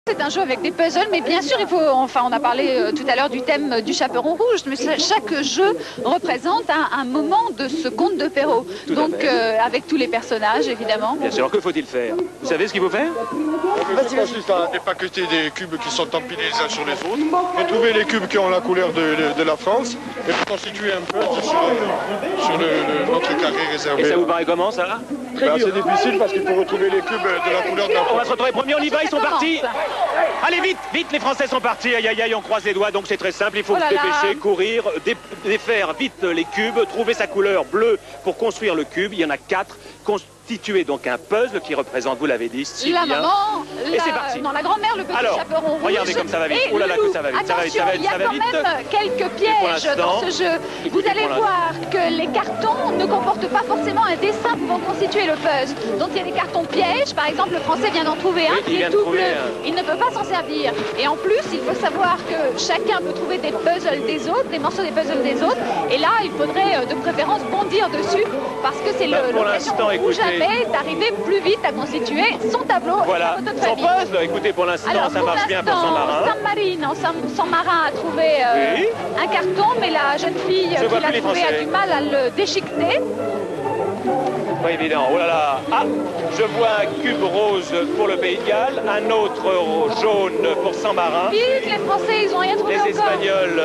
C'est un jeu avec des puzzles, mais bien sûr, il faut. Enfin, on a parlé tout à l'heure du thème du chaperon rouge, mais chaque jeu représente un moment de ce conte de Perrault. Donc, avec tous les personnages, évidemment. Bien sûr, que faut-il faire? Vous savez ce qu'il faut faire? Il consiste à dépaqueter des cubes qui sont empilés les uns sur les autres, retrouver les cubes qui ont la couleur de la France et constituer un puzzle sur notre carré réservé. Et ça vous paraît comment, ça? C'est difficile parce qu'il faut retrouver les cubes de la couleur de la France. On va se retrouver premier, on y va, ils sont partis. Allez, vite, vite, les Français sont partis. Aïe, aïe, aïe, on croise les doigts, donc c'est très simple. Il faut se dépêcher, courir, défaire vite les cubes, trouver sa couleur bleue pour construire le cube. Il y en a 4. Constituer donc un puzzle qui représente, vous l'avez dit, si la bien. maman, et c'est parti. Non, la grand-mère, le petit chaperon rouge. Regardez comme ça va vite. Oh là là, que ça va vite. Attention, il y a quand même quelques pièges dans ce jeu. Vous allez voir que les cartons ne comportent pas forcément un dessin pouvant constituer le puzzle. Donc il y a des cartons pièges. Par exemple, le Français vient d'en trouver un qui est tout bleu. Il ne peut pas s'en servir. Et en plus, il faut savoir que chacun peut trouver des puzzles des autres, des morceaux des puzzles des autres. Et là, il faudrait de préférence bondir dessus parce que c'est l'occasion ou jamais d'arriver plus vite à constituer son tableau. Voilà, son puzzle. Écoutez, pour l'instant, ça marche bien pour son marin. San Marin a trouvé un carton, mais la jeune fille qui l'a trouvé a du mal à le déchiqueter. Pas évident. Oh là là. Ah, je vois un cube rose pour le Pays de Galles, un autre jaune pour San Marin. Vite, les Français, ils n'ont rien trouvé encore. Les Espagnols,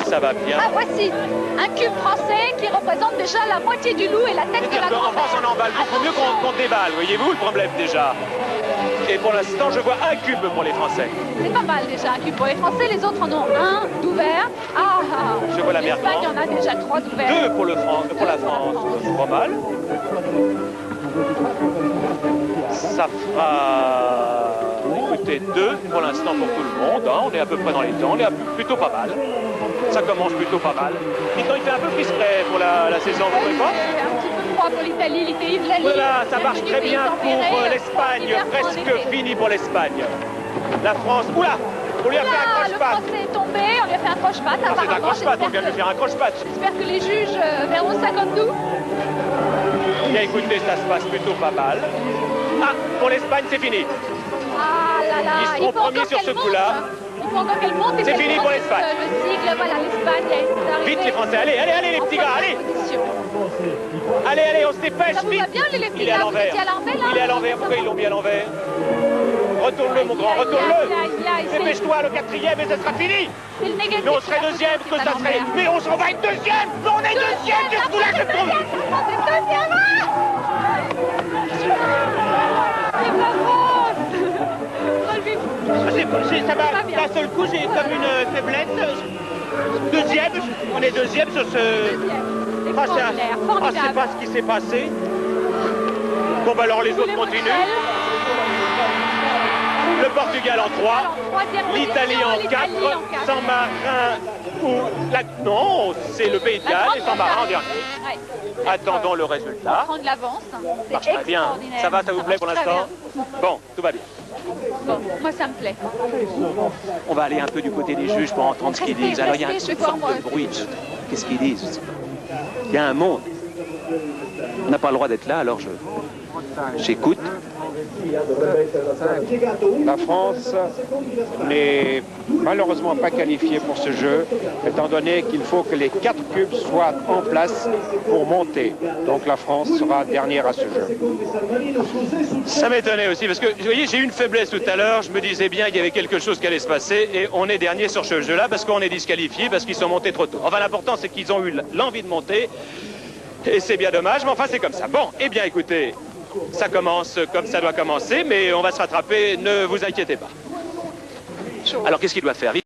ça va bien. Ah, voici un cube français qui représente déjà la moitié du loup et la tête de la grand-mère. En France, on emballe beaucoup mieux qu'on déballe, voyez-vous le problème déjà. Et pour l'instant, je vois un cube pour les Français. C'est pas mal déjà, un cube pour les Français. Les autres en ont un d'ouvert. Je vois la mer L'Espagne en a déjà 3 d'ouverts. 2 pour la France. Pas mal. Ça fera, écoutez, 2 pour l'instant pour tout le monde. Hein. On est à peu près dans les temps. On est plutôt pas mal. Ça commence plutôt pas mal. Maintenant, il fait un peu plus frais pour la saison, vous trouvez pas? Un petit peu froid pour l'Italie, Voilà, ça marche très bien pour l'Espagne. Presque fini pour l'Espagne. La France, oula! On lui a fait un croche-patte. Le Français est tombé, on lui a fait un croche-patte. C'est un croche-patte, on vient de lui faire un croche-patte. J'espère que les juges verront ça comme nous. Bien écoutez, ça se passe plutôt pas mal. Ah, pour l'Espagne, c'est fini. Ah là là, ils seront premiers sur ce coup-là. Il faut encore qu'elle monte. C'est fini pour l'Espagne. Le sigle, voilà, l'Espagne est arrivée. Vite les Français, allez, allez, allez les petits gars, allez. Allez, allez, on se dépêche, ça vous vite. Va bien, les petits Il est à l'envers. Il est à l'envers, pourquoi ils l'ont mis à l'envers? Retourne-le, mon grand, retourne-le. Dépêche-toi, le 4e, et ce sera fini. Mais on serait deuxième, que ça serait. Mais on va être deuxième. Mais on est deuxième, qu'est-ce que là je trouve? Ça va, d'un seul coup, j'ai comme une faiblesse. Deuxième, on est deuxième sur ce... je sais pas ce qui s'est passé. Bon, bah alors les autres continuent. Le Portugal en 3, l'Italie en 4, San Marin non, c'est le Pays de Galles et San Marin en dernier. Attendons le résultat. Prendre l'avance. Marche très bien. Ça va, ça vous plaît pour l'instant? Bon, tout va bien. Bon, moi ça me plaît. On va aller un peu du côté des juges pour entendre ce qu'ils disent. Alors il y a une sorte de bruit. Qu'est-ce qu'ils disent? Il y a un monde. On n'a pas le droit d'être là, alors j'écoute. La France n'est malheureusement pas qualifiée pour ce jeu, étant donné qu'il faut que les 4 cubes soient en place pour monter. Donc la France sera dernière à ce jeu. Ça m'étonnait aussi, parce que vous voyez, j'ai eu une faiblesse tout à l'heure, je me disais bien qu'il y avait quelque chose qui allait se passer, et on est dernier sur ce jeu-là, parce qu'on est disqualifié, parce qu'ils sont montés trop tôt. Enfin, l'important, c'est qu'ils ont eu l'envie de monter, et c'est bien dommage, mais enfin, c'est comme ça. Bon, eh bien, écoutez, ça commence comme ça doit commencer, mais on va se rattraper, ne vous inquiétez pas. Alors, qu'est-ce qu'il doit faire?